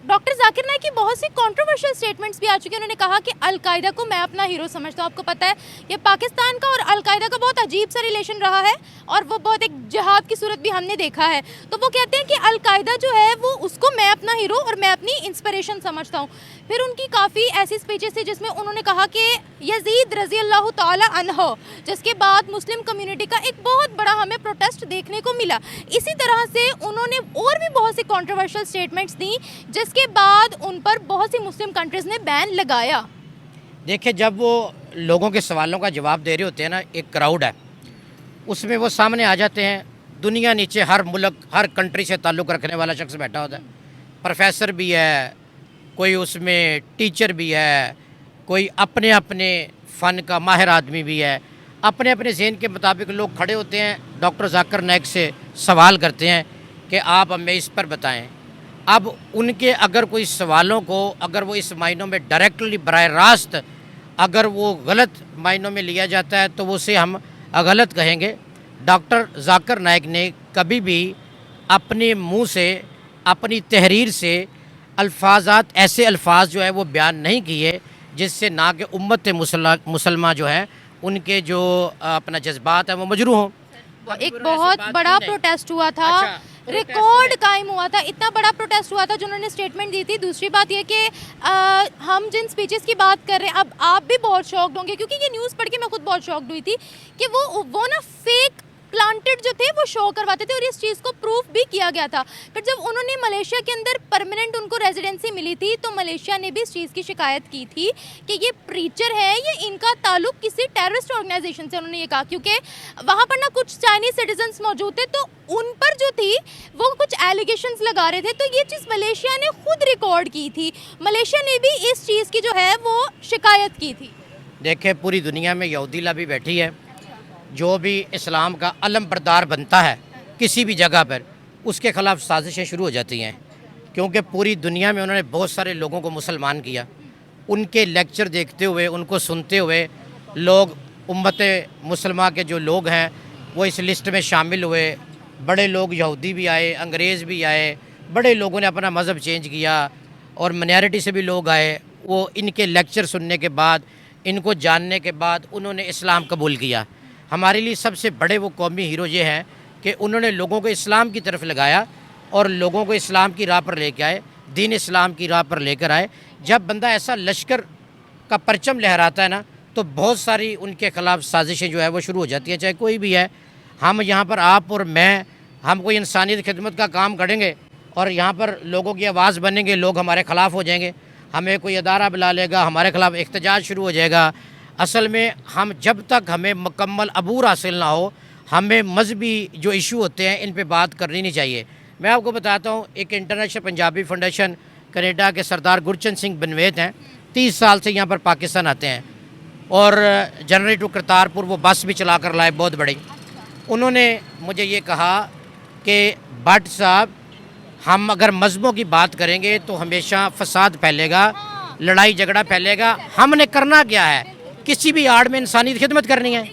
B: डॉक्टर जाकिर नाइक की बहुत सी कंट्रोवर्शियल स्टेटमेंट्स भी आ चुकी हैं। उन्होंने कहा कि अलकायदा को मैं अपना हीरो समझता हूँ। आपको पता है ये पाकिस्तान का और अलकायदा का बहुत अजीब सा रिलेशन रहा है, और वो बहुत एक जिहाद की सूरत भी हमने देखा है। तो वो कहते हैं कि अलकायदा जो है वो उसको मैं अपना हीरो और मैं अपनी इंस्पिरेशन समझता हूँ। फिर उनकी काफ़ी ऐसी स्पीचेस थी जिसमें उन्होंने कहा कि यजीद रज़ी अल्लाह ताला अन्हो, जिसके बाद मुस्लिम कम्युनिटी का एक बहुत बड़ा हमें प्रोटेस्ट देखने को मिला। इसी तरह से उन्होंने और भी बहुत सी कंट्रोवर्शियल स्टेटमेंट्स दी, जिसके बाद उन पर बहुत सी मुस्लिम कंट्रीज़ ने बैन लगाया।
D: देखिए, जब वो लोगों के सवालों का जवाब दे रहे होते हैं ना, एक क्राउड है, उसमें वो सामने आ जाते हैं। दुनिया नीचे हर मुल्क, हर कंट्री से ताल्लुक़ रखने वाला शख्स बैठा होता है। प्रोफेसर भी है, कोई उसमें टीचर भी है, कोई अपने अपने फ़न का माहिर आदमी भी है। अपने अपने ज़हन के मुताबिक लोग खड़े होते हैं, डॉक्टर जाकिर नाइक से सवाल करते हैं कि आप हमें इस पर बताएं। अब उनके अगर कोई सवालों को अगर वो इस मायनों में डायरेक्टली बराह रास्त अगर वो गलत मायनों में लिया जाता है तो उसे हम गलत कहेंगे। डॉक्टर जाकिर नाइक ने कभी भी अपने मुंह से, अपनी तहरीर से अल्फाजात, ऐसे अल्फाज जो है वो बयान नहीं किए जिससे ना कि उम्मत मुसलमान जो है उनके जो अपना जज्बात है वो मजरूह हों।
B: एक बहुत बड़ा प्रोटेस्ट हुआ था।
D: अच्छा।
B: रिकॉर्ड कायम हुआ था, इतना बड़ा प्रोटेस्ट हुआ था, जिन्होंने स्टेटमेंट दी थी। दूसरी बात ये कि हम जिन स्पीचेस की बात कर रहे हैं, अब आप भी बहुत शॉक्ड होंगे, क्योंकि ये न्यूज़ पढ़ के मैं खुद बहुत शॉक्ड हुई थी कि वो ना फेक प्लांटेड जो थे वो शो करवाते थे, और इस चीज़ को प्रूफ भी किया गया था। फिर जब उन्होंने मलेशिया के अंदर परमानेंट उनको रेजिडेंसी मिली थी, तो मलेशिया ने भी इस चीज़ की शिकायत की थी कि ये प्रीचर है, ये इनका ताल्लुक किसी टेररिस्ट ऑर्गेनाइजेशन से, उन्होंने ये कहा। क्योंकि वहाँ पर ना कुछ चाइनीज सिटीजन्स मौजूद थे, तो उन पर जो थी वो कुछ एलिगेशंस लगा रहे थे, तो ये चीज़ मलेशिया ने खुद रिकॉर्ड की थी। मलेशिया ने भी इस चीज़ की जो है वो शिकायत की थी।
D: देखिए, पूरी दुनिया में यहूदी लॉबी बैठी है, जो भी इस्लाम का अलम बरदार बनता है किसी भी जगह पर, उसके ख़िलाफ़ साजिशें शुरू हो जाती हैं। क्योंकि पूरी दुनिया में उन्होंने बहुत सारे लोगों को मुसलमान किया। उनके लेक्चर देखते हुए, उनको सुनते हुए लोग, उम्मत मुसलमान के जो लोग हैं वो इस लिस्ट में शामिल हुए। बड़े लोग यहूदी भी आए, अंग्रेज़ भी आए, बड़े लोगों ने अपना मज़हब चेंज किया, और माइनॉरिटी से भी लोग आए। वो इनके लेक्चर सुनने के बाद, इनको जानने के बाद उन्होंने इस्लाम कबूल किया। हमारे लिए सबसे बड़े वो कौमी हीरो ये हैं कि उन्होंने लोगों को इस्लाम की तरफ लगाया और लोगों को इस्लाम की राह पर लेके आए, दीन इस्लाम की राह पर लेकर आए। जब बंदा ऐसा लश्कर का परचम लहराता है ना, तो बहुत सारी उनके ख़िलाफ़ साजिशें जो है वो शुरू हो जाती हैं, चाहे कोई भी है। हम यहाँ पर, आप और मैं, हम कोई इंसानियत खिदमत का काम करेंगे और यहाँ पर लोगों की आवाज़ बनेंगे, लोग हमारे ख़िलाफ़ हो जाएंगे, हमें कोई अदारा बुला लेगा, हमारे ख़िलाफ़ एहतजाज शुरू हो जाएगा। असल में हम, जब तक हमें मुकम्मल अबूर हासिल ना हो, हमें मजहबी जो इशू होते हैं इन पे बात करनी नहीं चाहिए। मैं आपको बताता हूँ, एक इंटरनेशनल पंजाबी फाउंडेशन कनाडा के सरदार गुरचंद सिंह बनवेद हैं, 30 साल से यहाँ पर पाकिस्तान आते हैं, और जनवरी टू करतारपुर वो बस भी चला कर लाए, बहुत बड़ी। उन्होंने मुझे ये कहा कि भट्ट साहब, हम अगर मजहबों की बात करेंगे तो हमेशा फसाद फैलेगा, लड़ाई झगड़ा फैलेगा। हमने करना क्या है? किसी भी आड़ में इंसानियत खिदमत करनी है,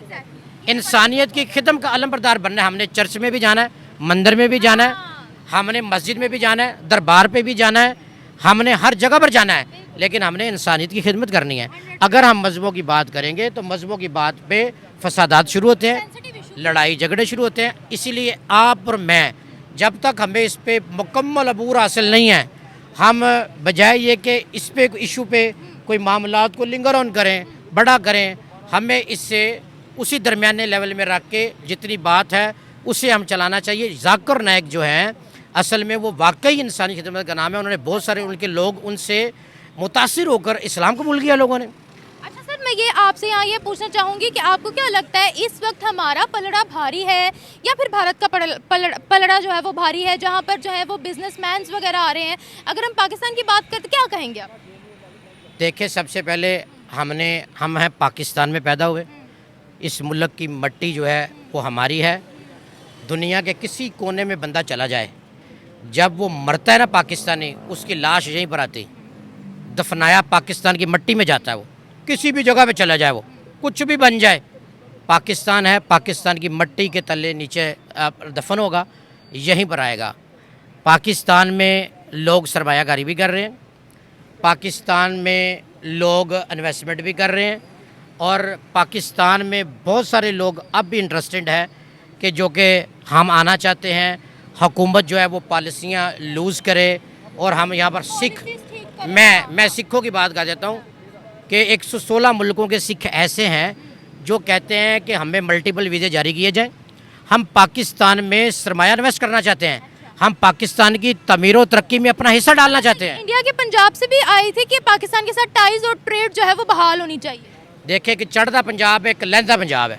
D: इंसानियत की खिदमत का अलम बरदार बनना है। हमने चर्च में भी जाना है, मंदिर में भी जाना है, हमने मस्जिद में भी जाना है, दरबार पे भी जाना है, हमने हर जगह पर जाना है, लेकिन हमने इंसानियत की खिदमत करनी है। अगर हम मजहबों की बात करेंगे तो मजहबों की बात पे फसादात शुरू होते हैं, लड़ाई झगड़े शुरू होते हैं। इसीलिए आप और मैं, जब तक हमें इस पर मुकम्मल अबूर हासिल नहीं है, हम बजाय ये कि इस पे इशू पे कोई मामलात को लिंगर ऑन करें, बड़ा करें, हमें इससे उसी दरमियाने लेवल में रख के जितनी बात है उसे हम चलाना चाहिए। जाकिर नाइक जो हैं, असल में वो वाकई इंसानी खिदमत का नाम है। उन्होंने बहुत सारे उनके लोग उनसे मुतासिर होकर इस्लाम कबूल किया लोगों ने।
B: अच्छा सर, मैं ये आपसे यहाँ ये पूछना चाहूँगी कि आपको क्या लगता है, इस वक्त हमारा पलड़ा भारी है या फिर भारत का पलड़ा जो है वो भारी है, जहाँ पर जो है वो बिजनेसमैन वगैरह आ रहे हैं? अगर हम पाकिस्तान की बात करते क्या कहेंगे आप?
D: देखिए, सबसे पहले हम हैं पाकिस्तान में पैदा हुए, इस मुल्क की मट्टी जो है वो हमारी है। दुनिया के किसी कोने में बंदा चला जाए, जब वो मरता है ना पाकिस्तानी, उसकी लाश यहीं पर आती, दफनाया पाकिस्तान की मट्टी में जाता है। वो किसी भी जगह पे चला जाए, वो कुछ भी बन जाए, पाकिस्तान है, पाकिस्तान की मट्टी के तले नीचे दफन होगा, यहीं पर आएगा। पाकिस्तान में लोग सरमायाकारी भी कर रहे हैं, पाकिस्तान में लोग इन्वेस्टमेंट भी कर रहे हैं, और पाकिस्तान में बहुत सारे लोग अब भी इंटरेस्टेड है कि जो कि हम आना चाहते हैं। हुकूमत जो है वो पॉलिसियाँ लूज़ करे, और हम यहाँ पर सिख, मैं सिखों की बात कर देता हूँ कि 116 मुल्कों के सिख ऐसे हैं जो कहते हैं कि हमें मल्टीपल वीज़े जारी किए जाएँ। हम पाकिस्तान में सरमाया इन्वेस्ट करना चाहते हैं, हम पाकिस्तान की तमीर और तरक्की में अपना हिस्सा डालना चाहते हैं।
B: इंडिया के पंजाब से भी आई थी कि पाकिस्तान के साथ टाइज और ट्रेड जो है वो बहाल होनी चाहिए।
D: देखिए कि चढ़दा पंजाब एक लहंदा पंजाब है,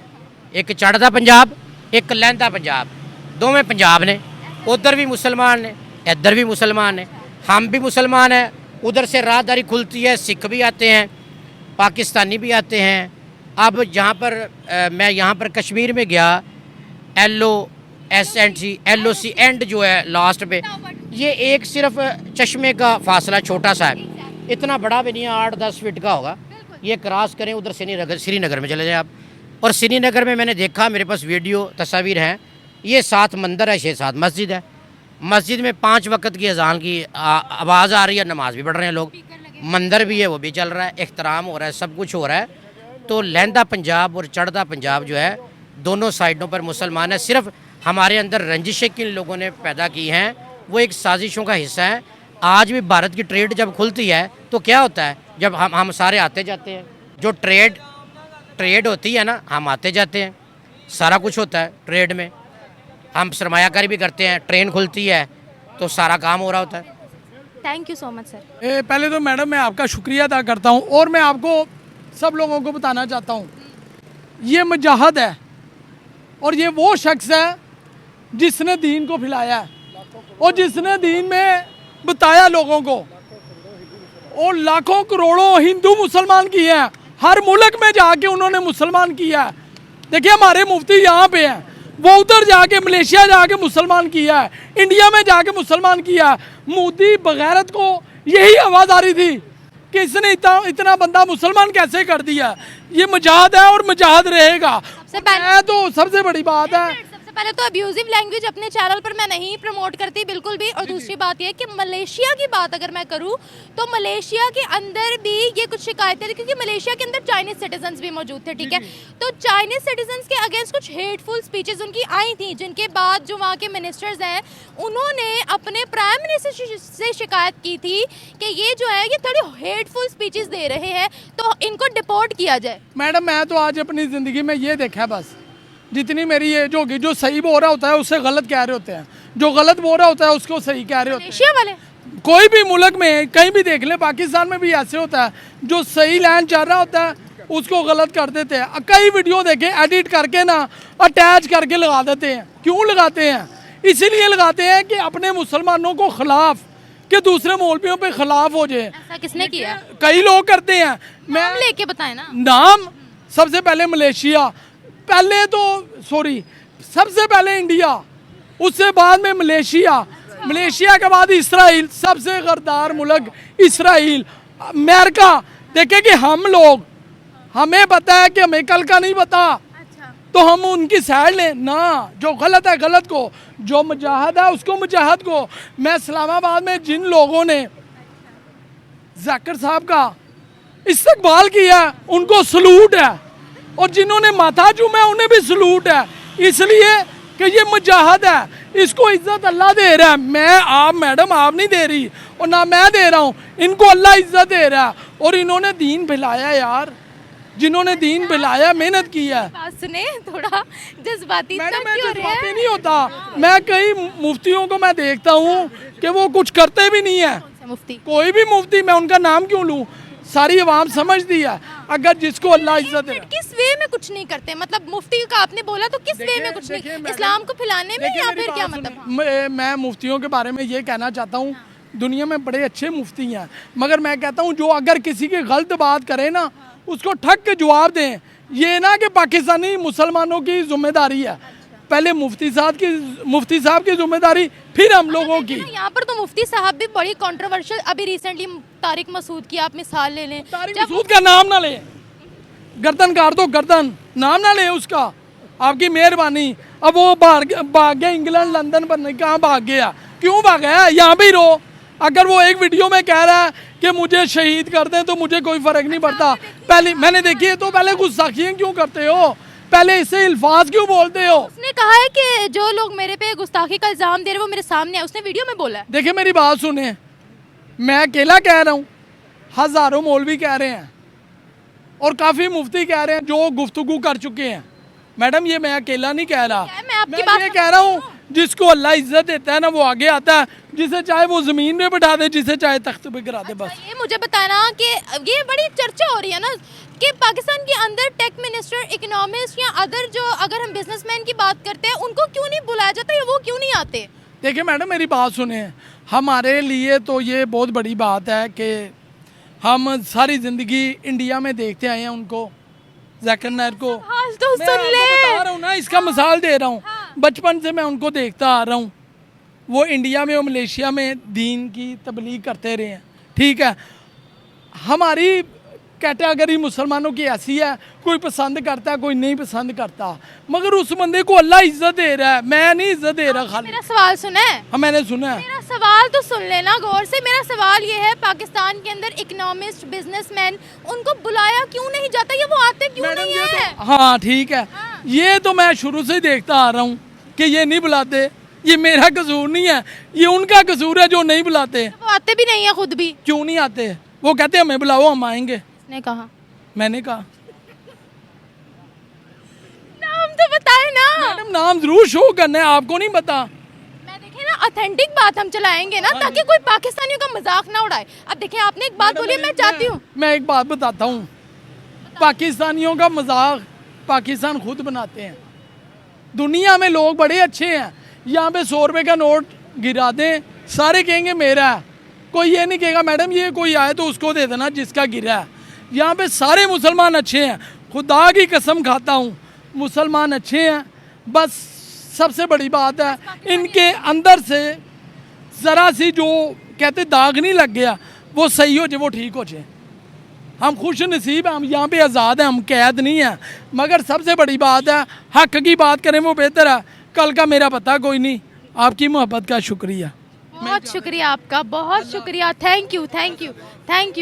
D: एक चढ़दा पंजाब, एक लहंदा पंजाब, दोवें पंजाब ने। उधर भी मुसलमान ने, इधर भी मुसलमान ने, हम भी मुसलमान हैं। उधर से राहदारी खुलती है, सिख भी आते हैं, पाकिस्तानी भी आते हैं। अब जहाँ पर मैं यहाँ पर कश्मीर में गया, LOC एंड जो है लास्ट पे, ये एक सिर्फ चश्मे का फासला छोटा सा है, इतना बड़ा भी नहीं है, 8-10 फीट का होगा। ये क्रॉस करें, उधर श्रीनगर में चले जाएं आप। और श्रीनगर में मैंने देखा, मेरे पास वीडियो तस्वीर हैं, ये 7 मंदिर है, 6-7 मस्जिद है। मस्जिद में 5 वक्त की अजान की आवाज़ आ रही है, नमाज भी पढ़ रहे हैं लोग, मंदिर भी है वो भी चल रहा है, एहतराम हो रहा है, सब कुछ हो रहा है। तो लहंदा पंजाब और चढ़दा पंजाब जो है, दोनों साइडों पर मुसलमान हैं। सिर्फ हमारे अंदर रंजिशें किन लोगों ने पैदा की हैं, वो एक साजिशों का हिस्सा है। आज भी भारत की ट्रेड जब खुलती है तो क्या होता है, जब हम सारे आते जाते हैं, जो ट्रेड होती है ना, हम आते जाते हैं, सारा कुछ होता है ट्रेड में, हम सरमायाकारी भी करते हैं, ट्रेन खुलती है तो सारा काम हो रहा होता है।
B: Thank you so much sir.
C: पहले तो मैडम मैं आपका शुक्रिया अदा करता हूँ और मैं आपको सब लोगों को बताना चाहता हूँ, ये मुजाहिद है और ये वो शख्स है जिसने दीन को फैलाया है और जिसने दीन में बताया लोगों को, और लाखों करोड़ों हिंदू मुसलमान किए हैं, हर मुल्क में जाके उन्होंने मुसलमान किया है। देखिए हमारे मुफ्ती यहाँ पे हैं, वो उधर जाके मलेशिया जाके मुसलमान किया है, इंडिया में जाके मुसलमान किया है। मोदी बगैरत को यही आवाज़ आ रही थी कि इसने इतना बंदा मुसलमान कैसे कर दिया। ये मुजाहिद है और मुजाहिद रहेगा। तो सबसे बड़ी बात है,
B: सबसे पहले तो अब्यूजिव लैंग्वेज अपने चैनल पर मैं नहीं प्रमोट करती बिल्कुल भी। और दूसरी बात यह कि मलेशिया की बात अगर मैं करूं तो मलेशिया के अंदर भी ये कुछ शिकायतें थी, क्योंकि मलेशिया के अंदर चाइनीज सिटीजन्स भी मौजूद थे, ठीक है। तो चाइनीज सिटीजन्स के अगेंस्ट कुछ हेटफुल स्पीचेस उनकी आई थी, जिनके बाद जो वहाँ के मिनिस्टर्स हैं उन्होंने अपने प्राइम मिनिस्टर से शिकायत की थी कि ये जो है ये थोड़ी हेटफुल स्पीचेस दे रहे हैं, तो इनको डिपोर्ट किया जाए।
C: मैडम मैं तो आज अपनी ज़िंदगी में ये देखा है, बस जितनी मेरी एज होगी, जो सही बोल रहा होता है उससे गलत कह रहे होते हैं, जो गलत बोल रहा होता है उसको सही कह रहे होते हैं।
B: मलेशिया वाले
C: कोई भी मुल्क में कहीं भी देख ले, पाकिस्तान में भी ऐसे होता है, जो सही लाइन चल रहा होता है उसको गलत कर देते हैं। कई वीडियो देखे एडिट करके ना अटैच करके लगा देते हैं। क्यों लगाते हैं? इसीलिए लगाते हैं कि अपने मुसलमानों को खिलाफ कि दूसरे मौलवियों पे खिलाफ हो जाए।
B: ऐसा किसने किया?
C: कई लोग करते हैं।
B: नाम लेके बताए ना।
C: नाम सबसे पहले मलेशिया, पहले तो सबसे पहले इंडिया, उससे बाद में मलेशिया, मलेशिया के बाद इसराइल, सबसे गद्दार मुल्क इसराइल, अमेरिका। देखे कि हम लोग, हमें पता है कि हमें कल का नहीं पता, तो हम उनकी साइड लें ना। जो गलत है गलत को, जो मुजाहिद है उसको मुजाहिद को। मैं इस्लामाबाद में जिन लोगों ने जाकिर साहब का इस्तकबाल किया उनको सलूट है, और जिन्होंने माथा चूमा है उन्हें भी सलूट है, इसलिए कि ये मुजाहिद है, इसको इज्जत अल्लाह दे रहा है। मैडम आप नहीं दे रही और ना मैं दे रहा हूँ, इनको अल्लाह इज्जत दे रहा है। और इन्होंने दीन फैलाया यार, जिन्होंने दीन फैलाया, मेहनत की है।
B: बात सुने, थोड़ा जज्बाती
C: मैडम मैं जज्बाती नहीं होता, मैं कई मुफ्तियों को मैं देखता हूँ कि वो कुछ करते भी नहीं है।
B: मुफ्ती
C: कोई भी मुफ्ती, मैं उनका नाम क्यों लूँ, सारी आवाम समझती है। अगर जिसको अल्लाह इज्जत दे,
B: किस वे में कुछ नहीं करते, मतलब मुफ्ती का आपने बोला तो किस वे में कुछ नहीं, इस्लाम को फैलाने में या फिर क्या मतलब?
C: मैं मुफ्तियों के बारे में ये कहना चाहता हूँ, दुनिया में बड़े अच्छे मुफ्ती हैं, मगर मैं कहता हूँ जो अगर किसी की गलत बात करे ना उसको ठक के जवाब दें। ये ना कि पाकिस्तानी मुसलमानों की जिम्मेदारी है, पहले मुफ्ती साहब की जिम्मेदारी, फिर हम लोगों की।
B: यहाँ पर तो मुफ्ती साहब भी बड़ी कंट्रोवर्शियल, अभी रिसेंटली तारिक मसूद की आप मिसाल ले लें।
C: तारिक मसूद का नाम ना ले, गर्दन काट दो, गर्दन नाम ना ले उसका, आपकी मेहरबानी। अब वो भाग गया इंग्लैंड लंदन पर, नहीं कहाँ भाग गया, क्यों भाग गया? यहाँ भी रो। अगर वो एक वीडियो में कह रहा है कि मुझे शहीद कर दें तो मुझे कोई फर्क नहीं पड़ता। पहले मैंने देखी है, तो पहले गुस्ताखियाँ क्यों करते हो, पहले इससे अल्फाज क्यों बोलते हो?
B: उसने कहा है कि जो लोग मेरे पे गुस्ताखी का इल्जाम दे रहे हैं वो मेरे सामने है, उसने वीडियो में बोला है।
C: देखिए मेरी बात सुने, मैं अकेला कह रहा हूँ, हज़ारों मौलवी कह रहे हैं और काफ़ी मुफ्ती कह रहे हैं जो गुफ्तगू कर चुके हैं। मैडम ये मैं अकेला नहीं कह रहा, मैं ये कह रहा हूँ जिसको अल्लाह इज्जत देता है ना वो आगे आता है, जिसे चाहे वो ज़मीन में बैठा दे, जिसे चाहे तख्त पे गिरा दे। बस
B: ये मुझे बताना कि ये बड़ी चर्चा हो रही है ना कि पाकिस्तान के अंदर टेक मिनिस्टर, इकोनॉमिस्ट या अदर जो, अगर हम बिजनेसमैन की बात करते हैं उनको क्यों नहीं बुलाया जाता या वो क्यों नहीं आते?
C: देखिए मैडम मेरी बात सुने, हमारे लिए तो ये बहुत बड़ी बात है कि हम सारी ज़िंदगी इंडिया में देखते आए हैं उनको, जाकिर नाइक को।
B: तो
C: मैं
B: सुन
C: आपको
B: ले,
C: बता रहा हूँ ना, इसका मिसाल दे रहा हूँ, बचपन से मैं उनको देखता आ रहा हूँ। वो इंडिया में और मलेशिया में दीन की तबलीग करते रहे हैं, ठीक है। हमारी कैटेगरी मुसलमानों की ऐसी है, कोई पसंद करता है कोई नहीं पसंद करता, मगर उस बंदे को अल्लाह इज्जत दे रहा है, मैं नहीं इज्जत दे रहा। खाली
B: मेरा सवाल सुना है?
C: हाँ मैंने सुना है।
B: मेरा सवाल तो सुन लेना गौर से। मेरा सवाल ये है, पाकिस्तान के अंदर इकोनॉमिस्ट, बिजनेसमैन, उनको बुलाया क्यों नहीं जाता या वो आते क्यों नहीं है?
C: हाँ ठीक है, ये तो मैं शुरू से ही देखता आ रहा हूँ कि ये नहीं बुलाते। ये मेरा कसूर नहीं है, ये उनका कसूर है जो नहीं बुलाते।
B: वो आते भी नहीं है खुद भी।
C: क्यों नहीं आते? वो कहते हैं हमें बुलाओ हम आएंगे।
B: इसने कहा,
C: मैंने कहा
B: नाम तो बताए ना।
C: मैडम नाम जरूर शो करना है, आपको नहीं पता।
B: मैं देखे ना ऑथेंटिक बात हम चलाएंगे ना, ताकि कोई पाकिस्तानियों का मजाक ना उड़ाए। अब देखिए आपने एक बात बोली, मैं चाहती हूँ
C: मैं एक बात बताता हूँ, पाकिस्तानियों का मजाक पाकिस्तान खुद बनाते हैं। दुनिया में लोग बड़े अच्छे हैं, यहाँ पे 100 रुपये का नोट गिरा दें, सारे कहेंगे मेरा है। कोई ये नहीं कहेगा मैडम ये कोई आए तो उसको दे देना जिसका गिरा है। यहाँ पे सारे मुसलमान अच्छे हैं, खुदा की कसम खाता हूँ मुसलमान अच्छे हैं। बस सबसे बड़ी बात है इनके अंदर से ज़रा सी जो कहते दाग नहीं लग गया, वो सही हो जाए, वो ठीक हो जाए। हम खुश नसीब हैं, हम यहाँ पे आज़ाद हैं, हम कैद नहीं हैं। मगर सबसे बड़ी बात है हक की बात करें वो बेहतर है। कल का मेरा पता कोई नहीं। आपकी मोहब्बत का शुक्रिया।
B: बहुत शुक्रिया आपका, बहुत शुक्रिया। Thank you, thank you, thank you.